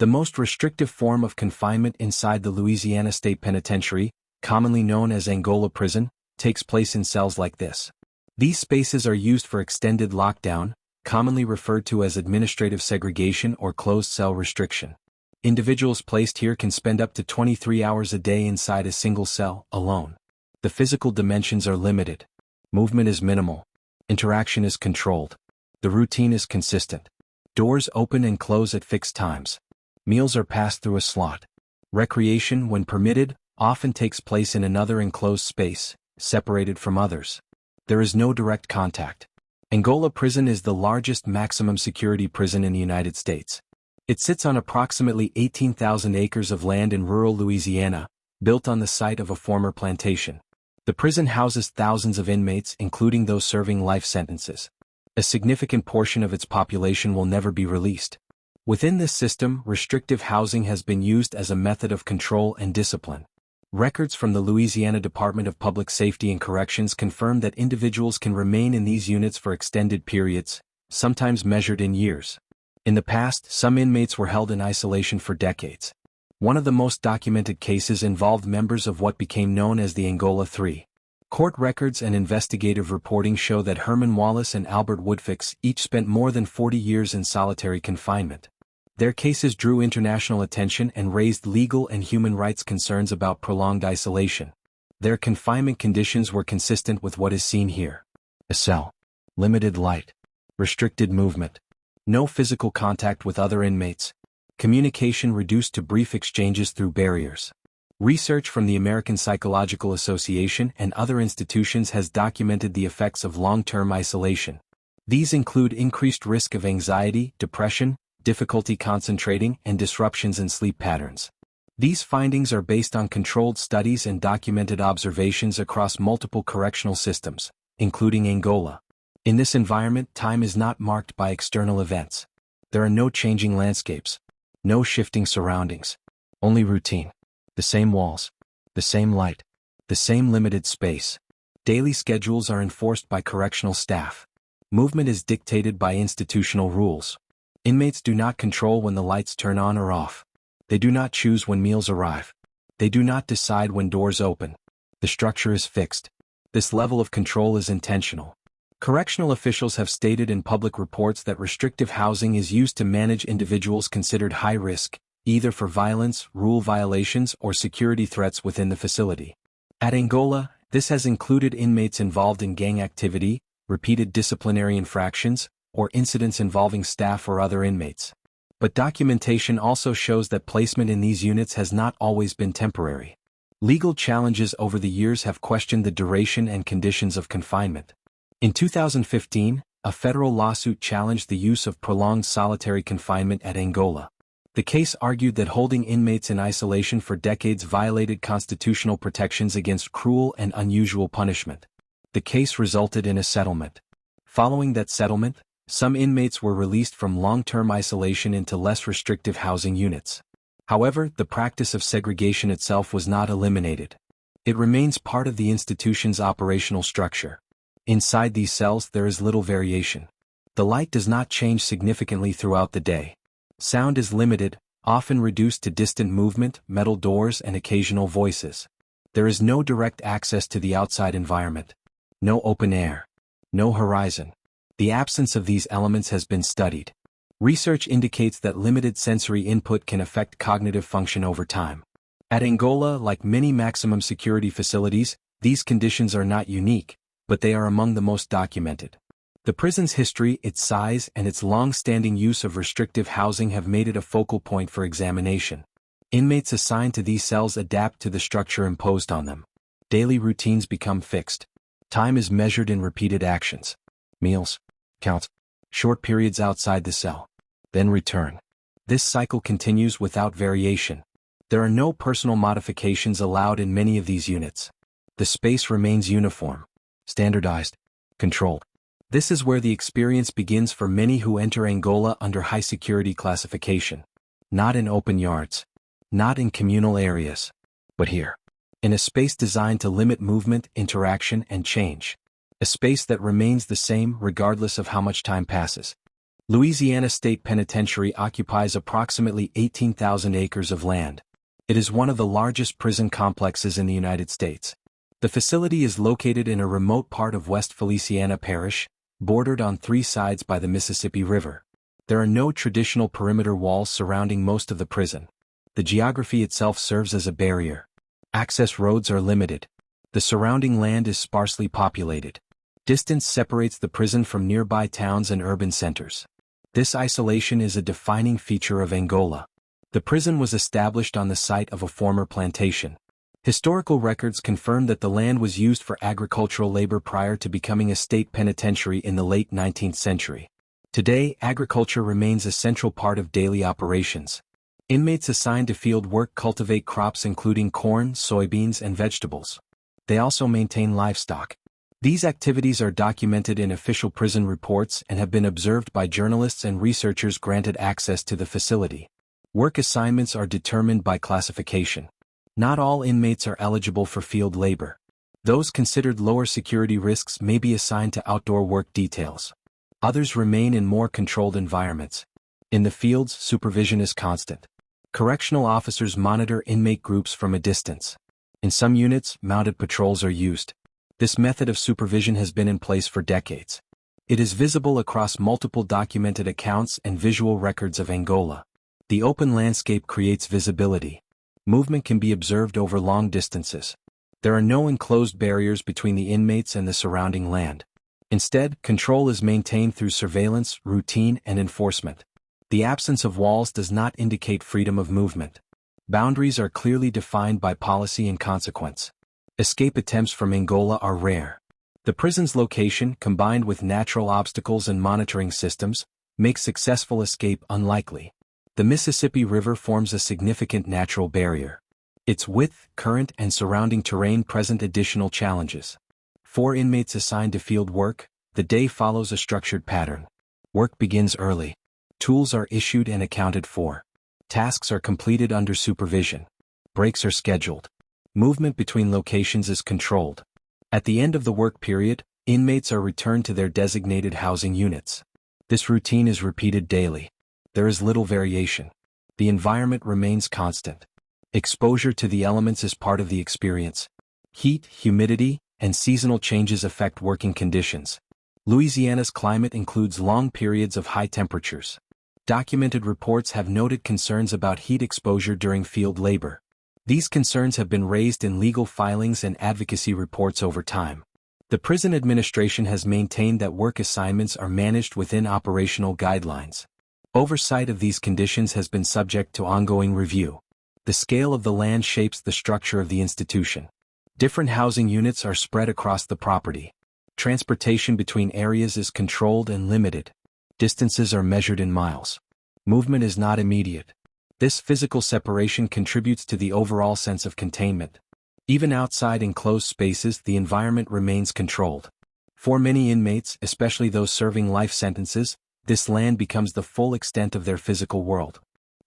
The most restrictive form of confinement inside the Louisiana State Penitentiary, commonly known as Angola Prison, takes place in cells like this. These spaces are used for extended lockdown, commonly referred to as administrative segregation or closed cell restriction. Individuals placed here can spend up to 23 hours a day inside a single cell, alone. The physical dimensions are limited. Movement is minimal. Interaction is controlled. The routine is consistent. Doors open and close at fixed times. Meals are passed through a slot. Recreation, when permitted, often takes place in another enclosed space, separated from others. There is no direct contact. Angola Prison is the largest maximum security prison in the United States. It sits on approximately 18,000 acres of land in rural Louisiana, built on the site of a former plantation. The prison houses thousands of inmates, including those serving life sentences. A significant portion of its population will never be released. Within this system, restrictive housing has been used as a method of control and discipline. Records from the Louisiana Department of Public Safety and Corrections confirm that individuals can remain in these units for extended periods, sometimes measured in years. In the past, some inmates were held in isolation for decades. One of the most documented cases involved members of what became known as the Angola 3. Court records and investigative reporting show that Herman Wallace and Albert Woodfix each spent more than 40 years in solitary confinement. Their cases drew international attention and raised legal and human rights concerns about prolonged isolation. Their confinement conditions were consistent with what is seen here. A cell. Limited light. Restricted movement. No physical contact with other inmates. Communication reduced to brief exchanges through barriers. Research from the American Psychological Association and other institutions has documented the effects of long-term isolation. These include increased risk of anxiety, depression, difficulty concentrating, and disruptions in sleep patterns. These findings are based on controlled studies and documented observations across multiple correctional systems, including Angola. In this environment, time is not marked by external events. There are no changing landscapes, no shifting surroundings, only routine. The same walls, the same light, the same limited space. Daily schedules are enforced by correctional staff. Movement is dictated by institutional rules. Inmates do not control when the lights turn on or off. They do not choose when meals arrive. They do not decide when doors open. The structure is fixed. This level of control is intentional. Correctional officials have stated in public reports that restrictive housing is used to manage individuals considered high risk, either for violence, rule violations, or security threats within the facility. At Angola, this has included inmates involved in gang activity, repeated disciplinary infractions, or incidents involving staff or other inmates. But documentation also shows that placement in these units has not always been temporary. Legal challenges over the years have questioned the duration and conditions of confinement. In 2015, a federal lawsuit challenged the use of prolonged solitary confinement at Angola. The case argued that holding inmates in isolation for decades violated constitutional protections against cruel and unusual punishment. The case resulted in a settlement. Following that settlement, some inmates were released from long-term isolation into less restrictive housing units. However, the practice of segregation itself was not eliminated. It remains part of the institution's operational structure. Inside these cells, there is little variation. The light does not change significantly throughout the day. Sound is limited, often reduced to distant movement, metal doors, and occasional voices. There is no direct access to the outside environment. No open air. No horizon. The absence of these elements has been studied. Research indicates that limited sensory input can affect cognitive function over time. At Angola, like many maximum security facilities, these conditions are not unique, but they are among the most documented. The prison's history, its size, and its long-standing use of restrictive housing have made it a focal point for examination. Inmates assigned to these cells adapt to the structure imposed on them. Daily routines become fixed. Time is measured in repeated actions. Meals, counts, short periods outside the cell, then return. This cycle continues without variation. There are no personal modifications allowed in many of these units. The space remains uniform, standardized, controlled. This is where the experience begins for many who enter Angola under high security classification. Not in open yards. Not in communal areas. But here. In a space designed to limit movement, interaction, and change. A space that remains the same regardless of how much time passes. Louisiana State Penitentiary occupies approximately 18,000 acres of land. It is one of the largest prison complexes in the United States. The facility is located in a remote part of West Feliciana Parish, bordered on three sides by the Mississippi River. There are no traditional perimeter walls surrounding most of the prison. The geography itself serves as a barrier. Access roads are limited. The surrounding land is sparsely populated. Distance separates the prison from nearby towns and urban centers. This isolation is a defining feature of Angola. The prison was established on the site of a former plantation. Historical records confirm that the land was used for agricultural labor prior to becoming a state penitentiary in the late 19th century. Today, agriculture remains a central part of daily operations. Inmates assigned to field work cultivate crops including corn, soybeans, and vegetables. They also maintain livestock. These activities are documented in official prison reports and have been observed by journalists and researchers granted access to the facility. Work assignments are determined by classification. Not all inmates are eligible for field labor. Those considered lower security risks may be assigned to outdoor work details. Others remain in more controlled environments. In the fields, supervision is constant. Correctional officers monitor inmate groups from a distance. In some units, mounted patrols are used. This method of supervision has been in place for decades. It is visible across multiple documented accounts and visual records of Angola. The open landscape creates visibility. Movement can be observed over long distances. There are no enclosed barriers between the inmates and the surrounding land. Instead, control is maintained through surveillance, routine, and enforcement. The absence of walls does not indicate freedom of movement. Boundaries are clearly defined by policy and consequence. Escape attempts from Angola are rare. The prison's location, combined with natural obstacles and monitoring systems, makes successful escape unlikely. The Mississippi River forms a significant natural barrier. Its width, current, and surrounding terrain present additional challenges. 4 inmates assigned to field work. The day follows a structured pattern. Work begins early. Tools are issued and accounted for. Tasks are completed under supervision. Breaks are scheduled. Movement between locations is controlled. At the end of the work period, inmates are returned to their designated housing units. This routine is repeated daily. There is little variation. The environment remains constant. Exposure to the elements is part of the experience. Heat, humidity, and seasonal changes affect working conditions. Louisiana's climate includes long periods of high temperatures. Documented reports have noted concerns about heat exposure during field labor. These concerns have been raised in legal filings and advocacy reports over time. The prison administration has maintained that work assignments are managed within operational guidelines. Oversight of these conditions has been subject to ongoing review. The scale of the land shapes the structure of the institution. Different housing units are spread across the property. Transportation between areas is controlled and limited. Distances are measured in miles. Movement is not immediate. This physical separation contributes to the overall sense of containment. Even outside enclosed spaces, the environment remains controlled. For many inmates, especially those serving life sentences, this land becomes the full extent of their physical world.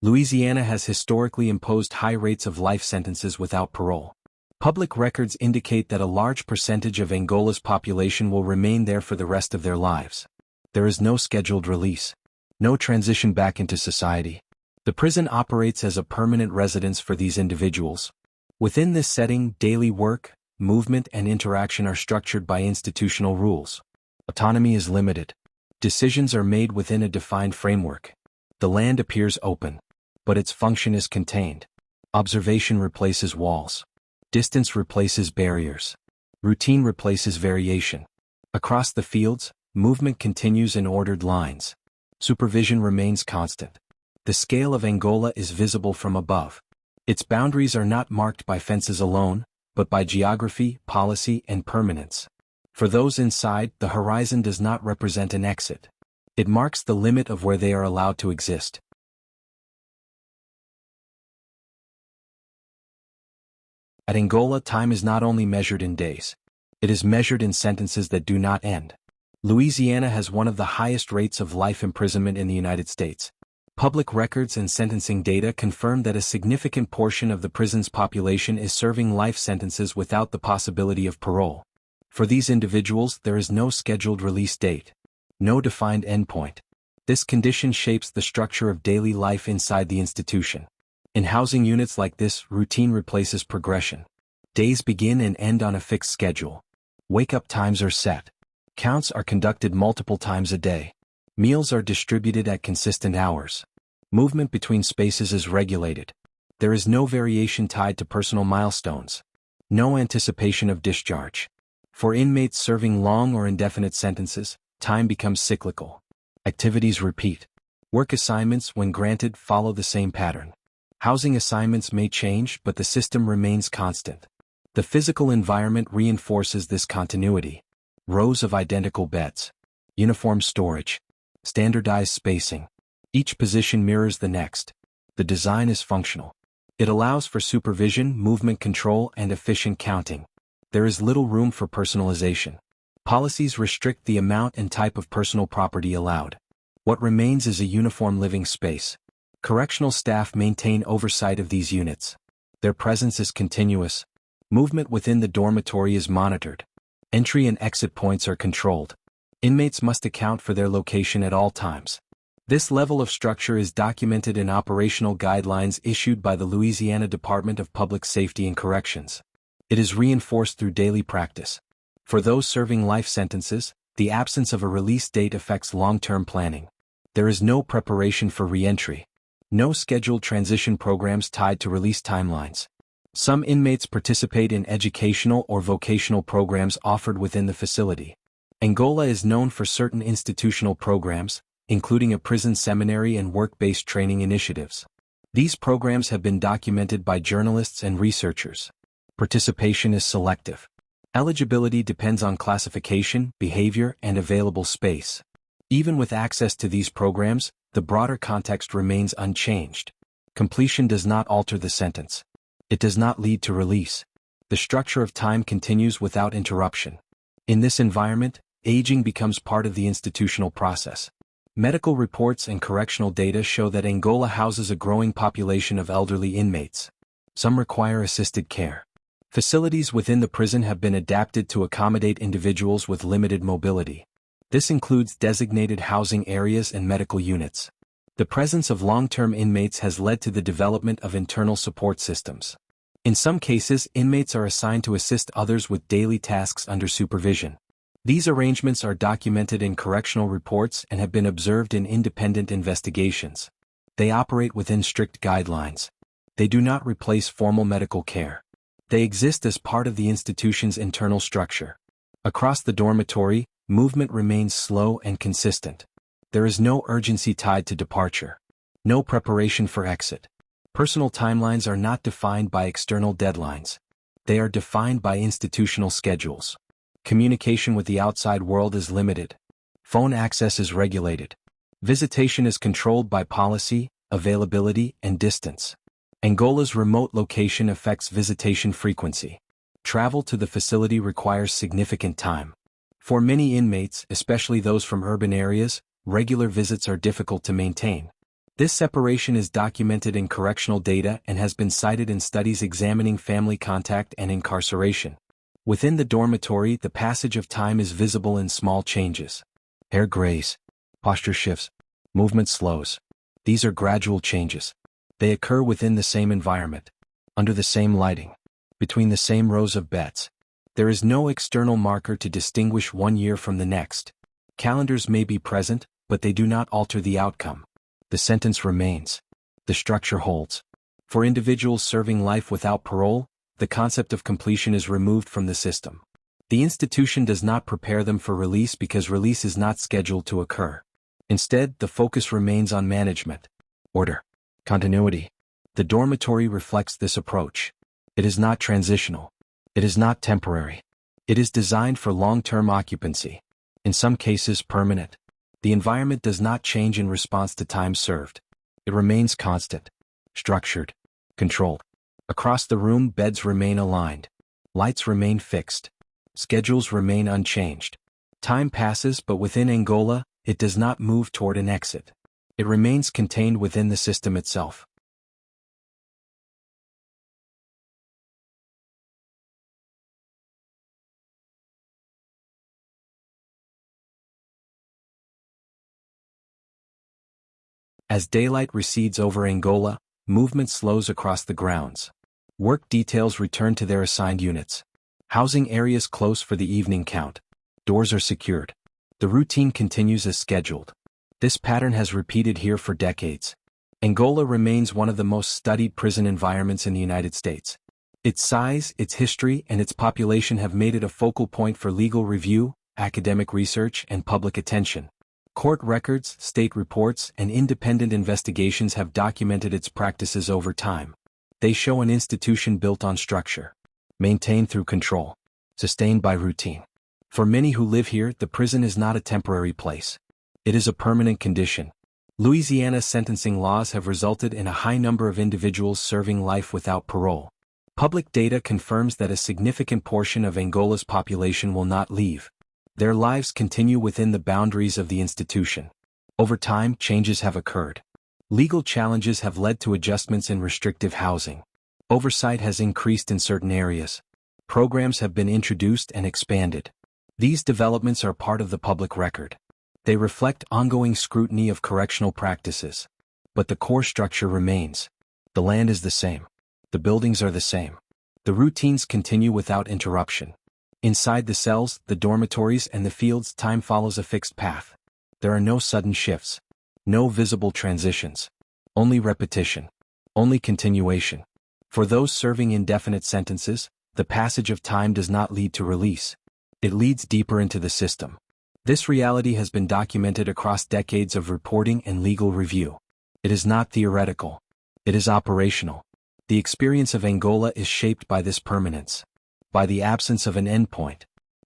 Louisiana has historically imposed high rates of life sentences without parole. Public records indicate that a large percentage of Angola's population will remain there for the rest of their lives. There is no scheduled release. No transition back into society. The prison operates as a permanent residence for these individuals. Within this setting, daily work, movement, and interaction are structured by institutional rules. Autonomy is limited. Decisions are made within a defined framework. The land appears open, but its function is contained. Observation replaces walls. Distance replaces barriers. Routine replaces variation. Across the fields, movement continues in ordered lines. Supervision remains constant. The scale of Angola is visible from above. Its boundaries are not marked by fences alone, but by geography, policy, and permanence. For those inside, the horizon does not represent an exit. It marks the limit of where they are allowed to exist. At Angola, time is not only measured in days. It is measured in sentences that do not end. Louisiana has one of the highest rates of life imprisonment in the United States. Public records and sentencing data confirm that a significant portion of the prison's population is serving life sentences without the possibility of parole. For these individuals, there is no scheduled release date. No defined endpoint. This condition shapes the structure of daily life inside the institution. In housing units like this, routine replaces progression. Days begin and end on a fixed schedule. Wake-up times are set. Counts are conducted multiple times a day. Meals are distributed at consistent hours. Movement between spaces is regulated. There is no variation tied to personal milestones. No anticipation of discharge. For inmates serving long or indefinite sentences, time becomes cyclical. Activities repeat. Work assignments, when granted, follow the same pattern. Housing assignments may change, but the system remains constant. The physical environment reinforces this continuity. Rows of identical beds. Uniform storage. Standardized spacing. Each position mirrors the next. The design is functional. It allows for supervision, movement control, and efficient counting. There is little room for personalization. Policies restrict the amount and type of personal property allowed. What remains is a uniform living space. Correctional staff maintain oversight of these units. Their presence is continuous. Movement within the dormitory is monitored. Entry and exit points are controlled. Inmates must account for their location at all times. This level of structure is documented in operational guidelines issued by the Louisiana Department of Public Safety and Corrections. It is reinforced through daily practice. For those serving life sentences, the absence of a release date affects long-term planning. There is no preparation for re-entry. No scheduled transition programs tied to release timelines. Some inmates participate in educational or vocational programs offered within the facility. Angola is known for certain institutional programs, including a prison seminary and work-based training initiatives. These programs have been documented by journalists and researchers. Participation is selective. Eligibility depends on classification, behavior, and available space. Even with access to these programs, the broader context remains unchanged. Completion does not alter the sentence. It does not lead to release. The structure of time continues without interruption. In this environment, aging becomes part of the institutional process. Medical reports and correctional data show that Angola houses a growing population of elderly inmates. Some require assisted care. Facilities within the prison have been adapted to accommodate individuals with limited mobility. This includes designated housing areas and medical units. The presence of long-term inmates has led to the development of internal support systems. In some cases, inmates are assigned to assist others with daily tasks under supervision. These arrangements are documented in correctional reports and have been observed in independent investigations. They operate within strict guidelines. They do not replace formal medical care. They exist as part of the institution's internal structure. Across the dormitory, movement remains slow and consistent. There is no urgency tied to departure. No preparation for exit. Personal timelines are not defined by external deadlines. They are defined by institutional schedules. Communication with the outside world is limited. Phone access is regulated. Visitation is controlled by policy, availability, and distance. Angola's remote location affects visitation frequency. Travel to the facility requires significant time. For many inmates, especially those from urban areas, regular visits are difficult to maintain. This separation is documented in correctional data and has been cited in studies examining family contact and incarceration. Within the dormitory, the passage of time is visible in small changes. Hair grays. Posture shifts. Movement slows. These are gradual changes. They occur within the same environment, under the same lighting, between the same rows of beds. There is no external marker to distinguish one year from the next. Calendars may be present, but they do not alter the outcome. The sentence remains. The structure holds. For individuals serving life without parole, the concept of completion is removed from the system. The institution does not prepare them for release because release is not scheduled to occur. Instead, the focus remains on management. Order. Continuity. The dormitory reflects this approach. It is not transitional. It is not temporary. It is designed for long-term occupancy. In some cases, permanent. The environment does not change in response to time served. It remains constant, structured, controlled. Across the room, beds remain aligned. Lights remain fixed. Schedules remain unchanged. Time passes, but within Angola, it does not move toward an exit. It remains contained within the system itself. As daylight recedes over Angola, movement slows across the grounds. Work details return to their assigned units. Housing areas close for the evening count. Doors are secured. The routine continues as scheduled. This pattern has repeated here for decades. Angola remains one of the most studied prison environments in the United States. Its size, its history, and its population have made it a focal point for legal review, academic research, and public attention. Court records, state reports, and independent investigations have documented its practices over time. They show an institution built on structure, maintained through control, sustained by routine. For many who live here, the prison is not a temporary place. It is a permanent condition. Louisiana's sentencing laws have resulted in a high number of individuals serving life without parole. Public data confirms that a significant portion of Angola's population will not leave. Their lives continue within the boundaries of the institution. Over time, changes have occurred. Legal challenges have led to adjustments in restrictive housing. Oversight has increased in certain areas. Programs have been introduced and expanded. These developments are part of the public record. They reflect ongoing scrutiny of correctional practices. But the core structure remains. The land is the same. The buildings are the same. The routines continue without interruption. Inside the cells, the dormitories, and the fields, time follows a fixed path. There are no sudden shifts. No visible transitions. Only repetition. Only continuation. For those serving indefinite sentences, the passage of time does not lead to release. It leads deeper into the system. This reality has been documented across decades of reporting and legal review. It is not theoretical. It is operational. The experience of Angola is shaped by this permanence, by the absence of an endpoint,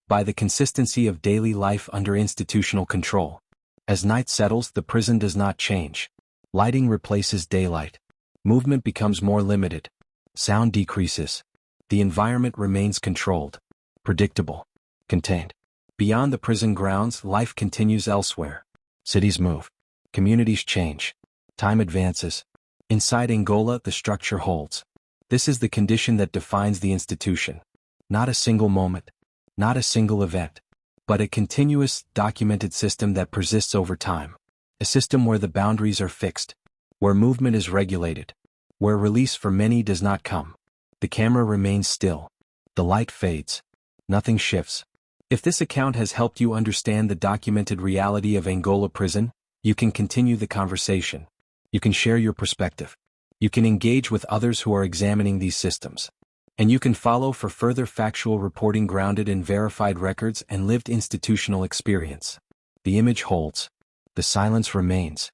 by the consistency of daily life under institutional control. As night settles, the prison does not change. Lighting replaces daylight. Movement becomes more limited. Sound decreases. The environment remains controlled, predictable, contained. Beyond the prison grounds, life continues elsewhere. Cities move. Communities change. Time advances. Inside Angola, the structure holds. This is the condition that defines the institution. Not a single moment. Not a single event. But a continuous, documented system that persists over time. A system where the boundaries are fixed. Where movement is regulated. Where release for many does not come. The camera remains still. The light fades. Nothing shifts. If this account has helped you understand the documented reality of Angola Prison, you can continue the conversation. You can share your perspective. You can engage with others who are examining these systems. And you can follow for further factual reporting grounded in verified records and lived institutional experience. The image holds. The silence remains.